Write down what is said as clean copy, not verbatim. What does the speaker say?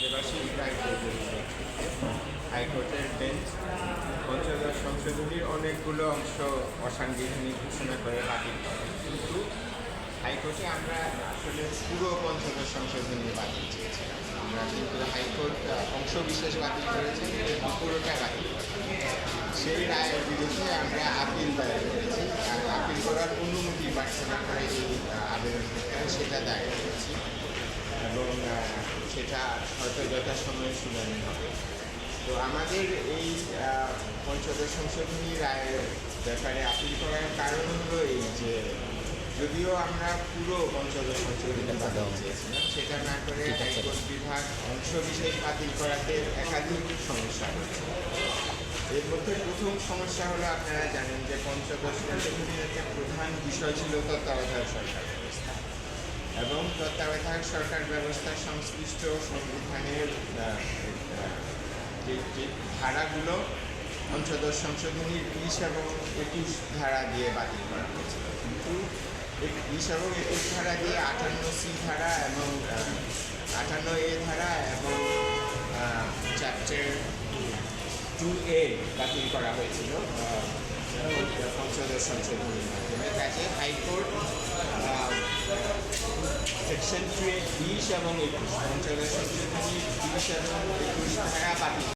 দেবাশিস রায় চৌধুরী হাইকোর্টের বেঞ্চ পঞ্চদশ সংশোধনীর অনেকগুলো অংশ অসাংবিধানিক ঘোষণা করে বাতিল করে, কিন্তু হাইকোর্টে আমরা আসলে পুরো পঞ্চদশ সংশোধনী বাতিল চেয়েছিলাম। আমরা কিন্তু হাইকোর্ট অংশ বিশেষ বাতিল করেছে, কিন্তু পুরোটা বাতিল করে। সেই রায়ের বিরুদ্ধে আমরা আপিল দায়ের করেছি, আর আপিল করার অনুমতি প্রার্থনা করে এই আবেদন সেটা দায়ের করেছি, এবং সেটা হয়তো যথাসময়ে শুনানি হবে। তো আমাদের এই পঞ্চদশ সংশোধনী রায়ের ব্যাপারে আপিল করার কারণ হলো এই যে, যদিও আমরা পুরো পঞ্চদশ সংশোধনী বাতিল চেয়েছিলাম, সেটা না করে হাইকোর্ট বিভাগ অংশ বিশেষ বাতিল করাতে একাধিক সমস্যা হয়েছে। এর মধ্যে প্রথম সমস্যা হলো, আপনারা জানেন যে পঞ্চদশ সংশোধনীর একটা প্রধান বিষয় ছিল তত্ত্বাবধায়ক সরকার ব্যবস্থা, এবং তত্ত্বাবধায়ক সরকার ব্যবস্থা সংশ্লিষ্ট সংবিধানের যে ধারাগুলো পঞ্চদশ সংশোধনীর 20 এবং 21 ধারা দিয়ে বাতিল করা হয়েছিল, কিন্তু 20 এবং 21 ধারা দিয়ে 58C ধারা এবং 58A ধারা এবং চ্যাপ্টার 2A বাতিল করা হয়েছিল পঞ্চদশ সংশোধনীর মাধ্যমে। কাজে হাইকোর্ট সেকশন 20 এবং 21 পঞ্চদশ সংশোধনীর 20 এবং 21 ধারা বাতিল